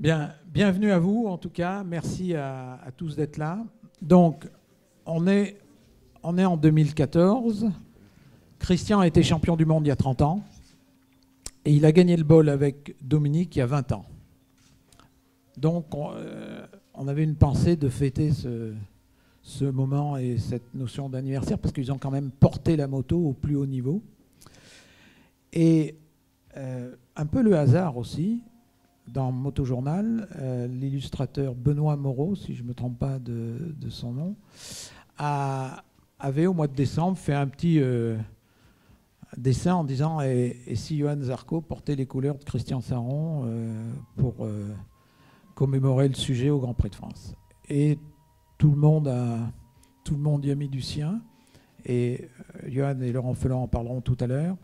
Bien, bienvenue à vous en tout cas. Merci à tous d'être là. Donc, on est en 2014. Christian a été champion du monde il y a 30 ans. Et il a gagné le bol avec Dominique il y a 20 ans. Donc, on avait une pensée de fêter ce moment et cette notion d'anniversaire parce qu'ils ont quand même porté la moto au plus haut niveau. Et un peu le hasard aussi, dans Motojournal, l'illustrateur Benoît Moreau, si je ne me trompe pas de son nom, avait au mois de décembre fait un petit dessin en disant et si Johan Zarco portait les couleurs de Christian Saron pour commémorer le sujet au Grand Prix de France. Et tout le monde y a mis du sien. Et Johan et Laurent Felan en parleront tout à l'heure.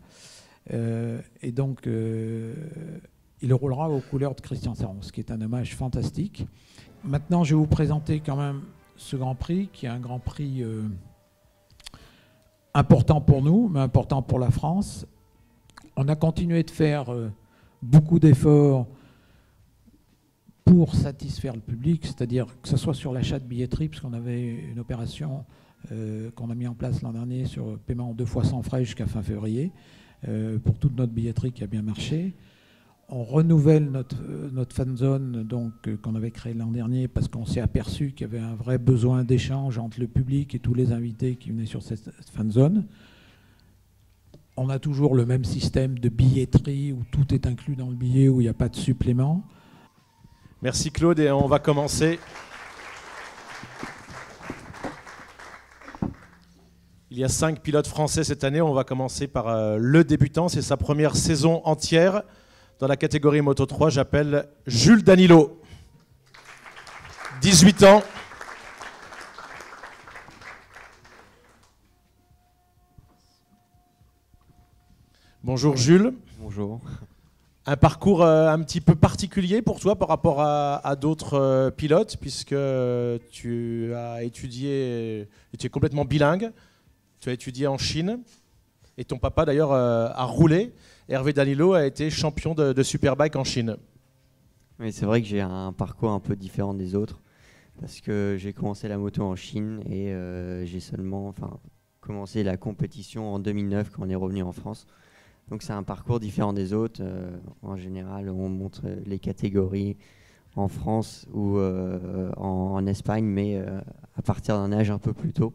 Et donc, il roulera aux couleurs de Christian Saron, ce qui est un hommage fantastique. Maintenant, je vais vous présenter quand même ce Grand Prix, qui est un Grand Prix important pour nous, mais important pour la France. On a continué de faire beaucoup d'efforts pour satisfaire le public, c'est-à-dire que ce soit sur l'achat de billetterie, puisqu'on avait une opération qu'on a mis en place l'an dernier sur paiement 2 fois sans frais jusqu'à fin février, pour toute notre billetterie qui a bien marché. On renouvelle notre fan zone qu'on avait créée l'an dernier parce qu'on s'est aperçu qu'il y avait un vrai besoin d'échange entre le public et tous les invités qui venaient sur cette fan zone. On a toujours le même système de billetterie où tout est inclus dans le billet, où il n'y a pas de supplément. Merci Claude et on va commencer. Il y a 5 pilotes français cette année. On va commencer par le débutant. C'est sa première saison entière dans la catégorie Moto 3. J'appelle Jules Danilo. 18 ans. Bonjour Jules. Bonjour. Un parcours un petit peu particulier pour toi par rapport à d'autres pilotes, puisque tu as étudié, tu es complètement bilingue. Tu as étudié en Chine et ton papa d'ailleurs a roulé. Hervé Danilo a été champion de Superbike en Chine. Oui, c'est vrai que j'ai un parcours un peu différent des autres parce que j'ai commencé la moto en Chine et j'ai seulement commencé la compétition en 2009 quand on est revenu en France. Donc c'est un parcours différent des autres. En général, on montre les catégories en France ou en Espagne, mais à partir d'un âge un peu plus tôt.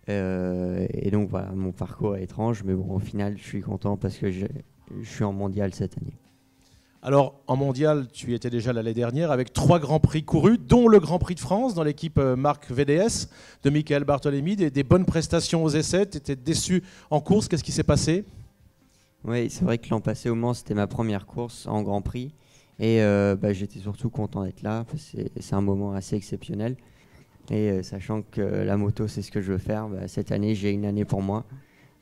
Et donc voilà, mon parcours est étrange, mais bon, au final, je suis content parce que je suis en mondial cette année. Alors, en mondial, tu y étais déjà l'année dernière avec 3 grands prix courus, dont le Grand Prix de France dans l'équipe marque VDS de Michael Bartolemi, des bonnes prestations aux essais. Tu étais déçu en course, qu'est-ce qui s'est passé ? Oui, c'est vrai que l'an passé au Mans, c'était ma première course en Grand Prix. Et j'étais surtout content d'être là, parce que c'est un moment assez exceptionnel. Et sachant que la moto, c'est ce que je veux faire, cette année, j'ai une année pour moi.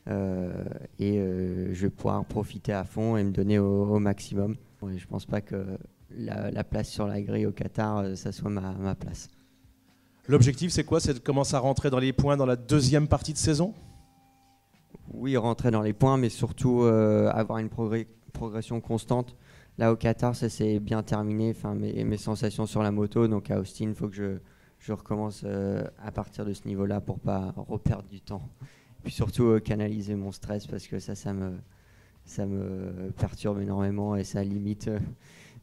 Je vais pouvoir profiter à fond et me donner au maximum. Je ne pense pas que la place sur la grille au Qatar, ça soit ma place. L'objectif, c'est quoi ? C'est de commencer à rentrer dans les points dans la deuxième partie de saison ? Oui, rentrer dans les points, mais surtout avoir une progression constante. Là, au Qatar, ça s'est bien terminé. Mes sensations sur la moto. Donc à Austin, il faut que je recommence à partir de ce niveau-là pour ne pas reperdre du temps. Et puis surtout, canaliser mon stress parce que ça me perturbe énormément et ça limite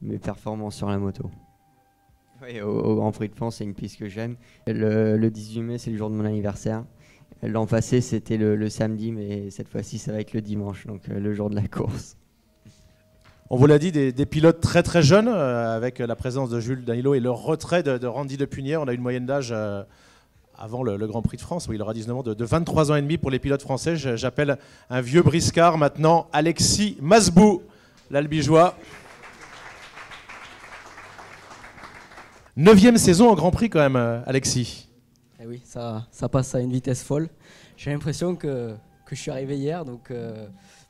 mes performances sur la moto. Oui, au Grand Prix de France, c'est une piste que j'aime. Le 18 mai, c'est le jour de mon anniversaire. L'an passé, c'était le samedi, mais cette fois-ci, ça va être le dimanche, donc le jour de la course. On vous l'a dit, des pilotes très très jeunes, avec la présence de Jules Danilo et le retrait de Randy Depunier. On a une moyenne d'âge avant le Grand Prix de France, où il aura 19 ans, de 23 ans et demi pour les pilotes français. J'appelle un vieux briscard maintenant, Alexis Masbou, l'Albigeois. 9e saison en Grand Prix quand même, Alexis. Et oui, ça passe à une vitesse folle. J'ai l'impression que je suis arrivé hier, donc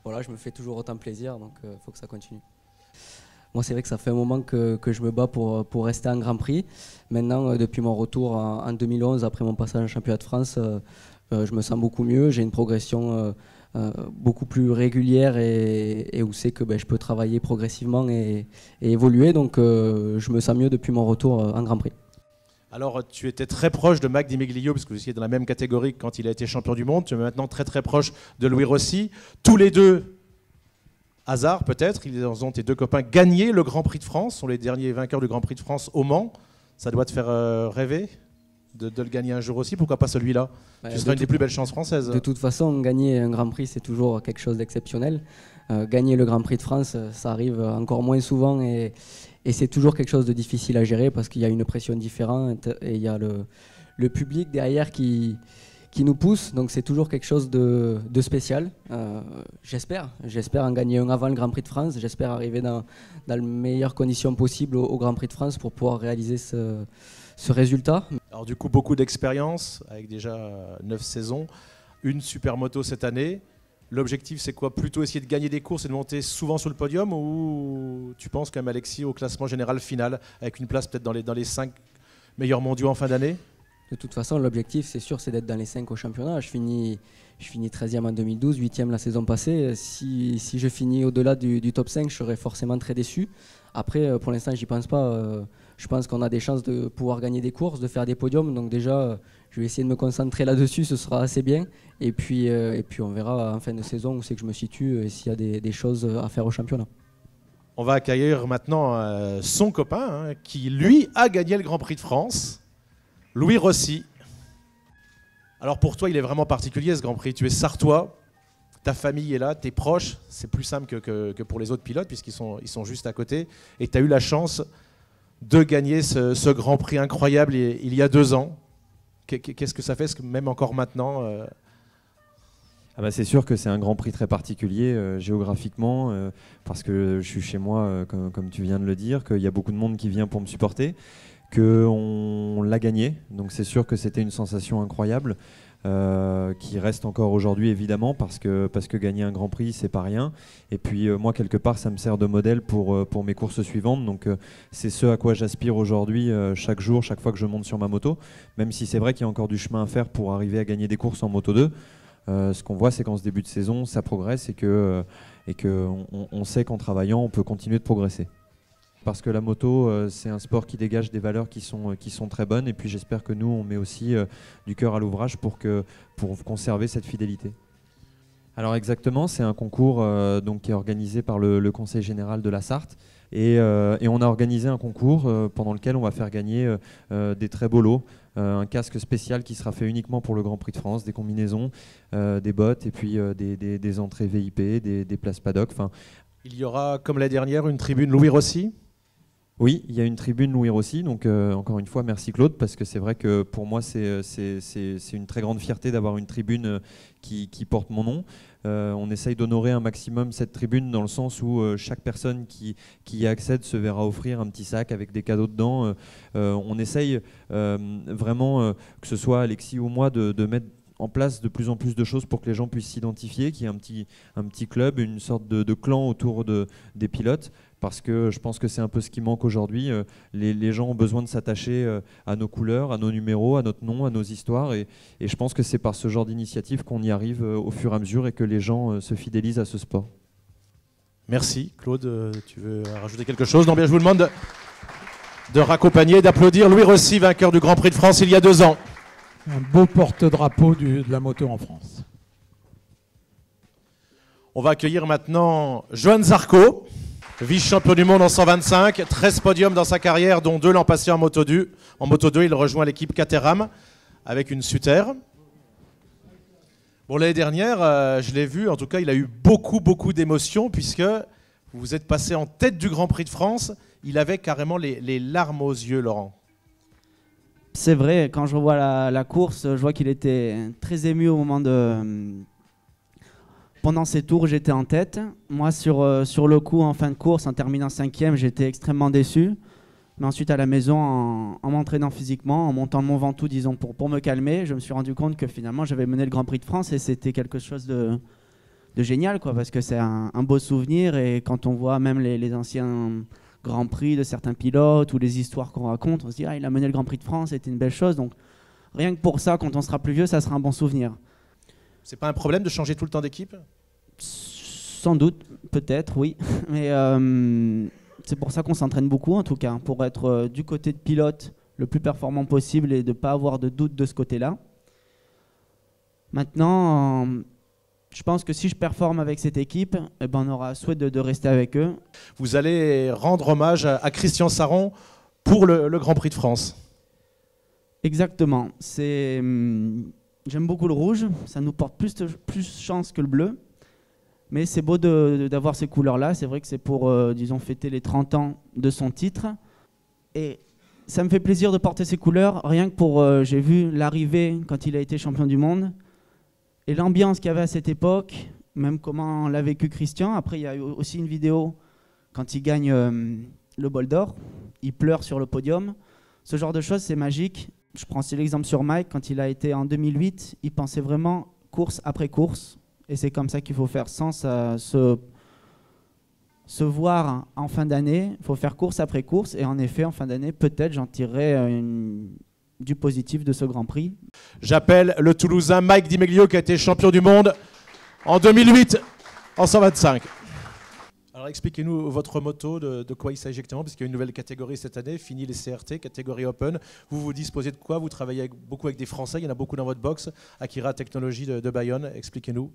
voilà, je me fais toujours autant plaisir, donc il faut que ça continue. Moi, c'est vrai que ça fait un moment que je me bats pour rester en Grand Prix. Maintenant, depuis mon retour en 2011, après mon passage en championnat de France, je me sens beaucoup mieux. J'ai une progression beaucoup plus régulière et où c'est que je peux travailler progressivement et évoluer. Donc je me sens mieux depuis mon retour en Grand Prix. Alors, tu étais très proche de Mac Di Meglio, parce que vous étiez dans la même catégorie que quand il a été champion du monde. Tu es maintenant très très proche de Louis Rossi. Tous les deux, hasard peut-être, ils ont, tes deux copains, gagné le Grand Prix de France. Sont les derniers vainqueurs du Grand Prix de France au Mans. Ça doit te faire rêver de le gagner un jour aussi. Pourquoi pas celui-là? Tu seras une des plus belles chances françaises. De toute façon, gagner un Grand Prix, c'est toujours quelque chose d'exceptionnel. Gagner le Grand Prix de France, ça arrive encore moins souvent et c'est toujours quelque chose de difficile à gérer parce qu'il y a une pression différente et il y a le public derrière qui nous pousse. Donc c'est toujours quelque chose de spécial. J'espère en gagner un avant le Grand Prix de France. J'espère arriver dans les meilleures conditions possibles au Grand Prix de France pour pouvoir réaliser ce résultat. Alors du coup, beaucoup d'expérience avec déjà 9 saisons, une super moto cette année. L'objectif, c'est quoi? Plutôt essayer de gagner des courses et de monter souvent sur le podium, ou tu penses quand même, Alexis, au classement général final, avec une place peut-être dans les 5 meilleurs mondiaux en fin d'année? De toute façon, l'objectif, c'est sûr, c'est d'être dans les 5 au championnat. Je finis 13e en 2012, 8e la saison passée. Si je finis au-delà du top 5, je serais forcément très déçu. Après, pour l'instant, j'y pense pas. Je pense qu'on a des chances de pouvoir gagner des courses, de faire des podiums. Donc déjà, je vais essayer de me concentrer là-dessus, ce sera assez bien. Et puis on verra en fin de saison où c'est que je me situe et s'il y a des choses à faire au championnat. On va accueillir maintenant son copain, qui lui a gagné le Grand Prix de France, Louis Rossi. Alors pour toi, il est vraiment particulier ce Grand Prix. Tu es sartois, ta famille est là, tes proches. C'est plus simple que pour les autres pilotes puisqu'ils sont juste à côté. Et tu as eu la chance de gagner ce Grand Prix incroyable il y a 2 ans. Qu'est-ce que ça fait, même encore maintenant c'est sûr que c'est un Grand Prix très particulier géographiquement, parce que je suis chez moi, comme tu viens de le dire, qu'il y a beaucoup de monde qui vient pour me supporter, qu'on l'a gagné. Donc c'est sûr que c'était une sensation incroyable, qui reste encore aujourd'hui évidemment, parce que gagner un Grand Prix, c'est pas rien. Et puis moi, quelque part, ça me sert de modèle pour mes courses suivantes. Donc c'est ce à quoi j'aspire aujourd'hui, chaque jour, chaque fois que je monte sur ma moto, même si c'est vrai qu'il y a encore du chemin à faire pour arriver à gagner des courses en Moto 2. Ce qu'on voit, c'est qu'en ce début de saison, ça progresse et qu'on sait qu'en travaillant, on peut continuer de progresser. Parce que la moto, c'est un sport qui dégage des valeurs qui sont très bonnes. Et puis j'espère que nous, on met aussi du cœur à l'ouvrage pour conserver cette fidélité. Alors exactement, c'est un concours donc, qui est organisé par le Conseil général de la Sarthe. Et on a organisé un concours pendant lequel on va faire gagner des très beaux lots. Un casque spécial qui sera fait uniquement pour le Grand Prix de France, des combinaisons, des bottes et puis des entrées VIP, des places paddock. Il y aura, comme la dernière, une tribune Louis Rossi? Oui, il y a une tribune Louis Rossi. Donc encore une fois, merci Claude, parce que c'est vrai que pour moi, c'est une très grande fierté d'avoir une tribune qui porte mon nom. On essaye d'honorer un maximum cette tribune dans le sens où chaque personne qui y accède se verra offrir un petit sac avec des cadeaux dedans. On essaye vraiment, que ce soit Alexis ou moi, de mettre en place de plus en plus de choses pour que les gens puissent s'identifier, qu'il y ait un petit club, une sorte de clan autour des pilotes, parce que je pense que c'est un peu ce qui manque aujourd'hui. Les gens ont besoin de s'attacher à nos couleurs, à nos numéros, à notre nom, à nos histoires, et je pense que c'est par ce genre d'initiative qu'on y arrive au fur et à mesure et que les gens se fidélisent à ce sport. Merci. Claude, tu veux rajouter quelque chose? Non, bien, je vous demande de raccompagner, d'applaudir Louis Rossi, vainqueur du Grand Prix de France il y a 2 ans. Un beau porte-drapeau de la moto en France. On va accueillir maintenant Johan Zarco, vice-champion du monde en 125, 13 podiums dans sa carrière, dont 2 l'an passé en Moto 2. En Moto 2, il rejoint l'équipe Caterham avec une Suter. Bon, l'année dernière, je l'ai vu, en tout cas, il a eu beaucoup d'émotions, puisque vous êtes passé en tête du Grand Prix de France. Il avait carrément les larmes aux yeux, Laurent. C'est vrai, quand je revois la course, je vois qu'il était très ému au moment de... Pendant ces tours, j'étais en tête. Moi, sur le coup, en fin de course, en terminant 5e, j'étais extrêmement déçu. Mais ensuite, à la maison, en m'entraînant physiquement, en montant de mon Ventoux, disons, pour me calmer, je me suis rendu compte que finalement, j'avais mené le Grand Prix de France et c'était quelque chose de génial, quoi, parce que c'est un beau souvenir. Et quand on voit même les anciens Grand Prix de certains pilotes ou les histoires qu'on raconte, on se dit il a mené le Grand Prix de France, c'était une belle chose. Donc rien que pour ça, quand on sera plus vieux, ça sera un bon souvenir. C'est pas un problème de changer tout le temps d'équipe? Sans doute, peut-être, oui. Mais c'est pour ça qu'on s'entraîne beaucoup, en tout cas, pour être du côté de pilote le plus performant possible et de ne pas avoir de doute de ce côté-là. Maintenant, je pense que si je performe avec cette équipe, eh ben, on aura souhait de rester avec eux. Vous allez rendre hommage à Christian Saron pour le Grand Prix de France. Exactement. J'aime beaucoup le rouge, ça nous porte plus chance que le bleu. Mais c'est beau d'avoir ces couleurs-là. C'est vrai que c'est pour, disons, fêter les 30 ans de son titre. Et ça me fait plaisir de porter ces couleurs, rien que pour... j'ai vu l'arrivée quand il a été champion du monde. Et l'ambiance qu'il y avait à cette époque, même comment l'a vécu Christian. Après, il y a eu aussi une vidéo quand il gagne le bol d'or. Il pleure sur le podium. Ce genre de choses, c'est magique. Je prends aussi l'exemple sur Mike. Quand il a été en 2008, il pensait vraiment course après course. Et c'est comme ça qu'il faut faire, sans se voir en fin d'année. Il faut faire course après course. Et en effet, en fin d'année, peut-être j'en tirerai du positif de ce Grand Prix. J'appelle le Toulousain Mike Di Meglio qui a été champion du monde en 2008 en 125. Alors expliquez-nous votre moto, de quoi il s'agit exactement, parce qu'il y a une nouvelle catégorie cette année, fini les CRT, catégorie Open. Vous disposez de quoi? Vous travaillez beaucoup avec des Français, il y en a beaucoup dans votre box. Akira Technologies de Bayonne, expliquez-nous.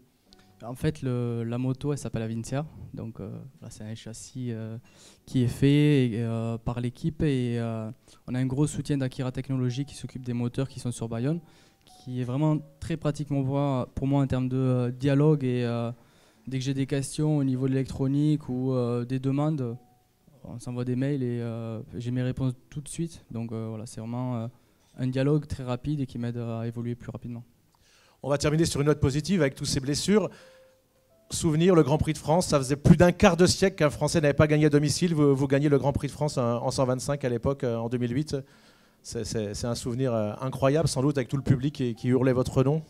En fait, la moto, elle s'appelle Avincia. Donc, c'est un châssis qui est fait par l'équipe. Et on a un gros soutien d'Akira Technologies qui s'occupe des moteurs qui sont sur Bayonne, qui est vraiment très pratique pour moi en termes de dialogue. Et dès que j'ai des questions au niveau de l'électronique ou des demandes, on s'envoie des mails et j'ai mes réponses tout de suite. Donc, voilà, c'est vraiment un dialogue très rapide et qui m'aide à évoluer plus rapidement. On va terminer sur une note positive avec toutes ces blessures. Souvenir, le Grand Prix de France, ça faisait plus d'un quart de siècle qu'un Français n'avait pas gagné à domicile. Vous gagnez le Grand Prix de France en 125 à l'époque, en 2008. C'est un souvenir incroyable, sans doute, avec tout le public qui hurlait votre nom.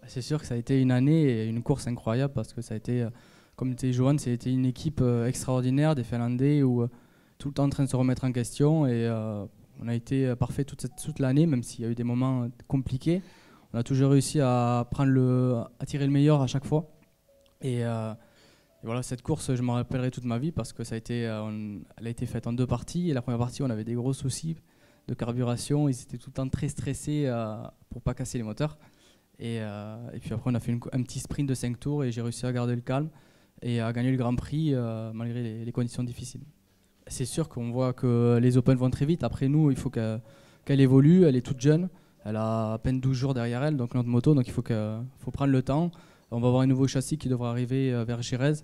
C'est sûr que ça a été une année et une course incroyable parce que ça a été, comme disait Johan, c'était une équipe extraordinaire des Finlandais où tout le temps en train de se remettre en question et on a été parfait toute l'année, même s'il y a eu des moments compliqués. On a toujours réussi à tirer le meilleur à chaque fois. Et voilà, cette course, je m'en rappellerai toute ma vie parce que elle a été faite en 2 parties. Et la première partie, on avait des gros soucis de carburation. Ils étaient tout le temps très stressés pour ne pas casser les moteurs. Et puis après, on a fait un petit sprint de 5 tours et j'ai réussi à garder le calme et à gagner le Grand Prix malgré les conditions difficiles. C'est sûr qu'on voit que les Open vont très vite. Après nous, il faut qu'elle évolue. Elle est toute jeune. Elle a à peine 12 jours derrière elle, donc notre moto, donc il faut prendre le temps. On va avoir un nouveau châssis qui devra arriver vers Jerez.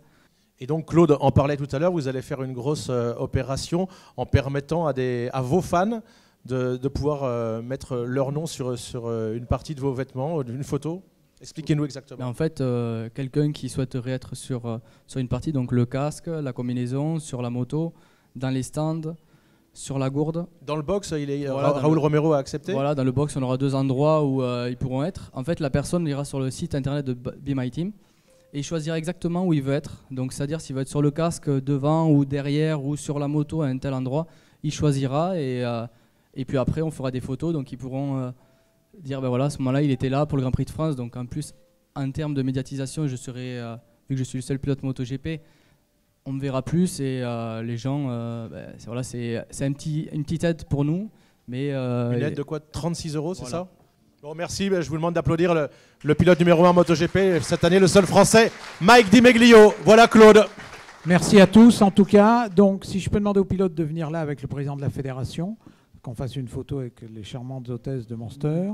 Et donc Claude en parlait tout à l'heure, vous allez faire une grosse opération en permettant à vos fans de pouvoir mettre leur nom sur une partie de vos vêtements, une photo. Expliquez-nous exactement. En fait, quelqu'un qui souhaiterait être sur une partie, donc le casque, la combinaison, sur la moto, dans les stands, sur la gourde. Dans le box, Raoul Romero a accepté. Voilà, dans le box, on aura 2 endroits où ils pourront être. En fait, la personne ira sur le site internet de Be My Team et il choisira exactement où il veut être. Donc, c'est-à-dire s'il veut être sur le casque, devant ou derrière ou sur la moto à un tel endroit, il choisira et puis après, on fera des photos. Donc, ils pourront dire, ben voilà, à ce moment-là, il était là pour le Grand Prix de France. Donc, en plus, en termes de médiatisation, vu que je suis le seul pilote MotoGP, on me verra plus et les gens, c'est une petite aide pour nous. Mais, une aide de quoi? 36 €, c'est ça? Bon, merci, je vous demande d'applaudir le pilote numéro 1 MotoGP, cette année le seul Français, Mike Di Meglio. Voilà Claude. Merci à tous en tout cas. Donc si je peux demander au pilote de venir là avec le président de la fédération, qu'on fasse une photo avec les charmantes hôtesses de Monster.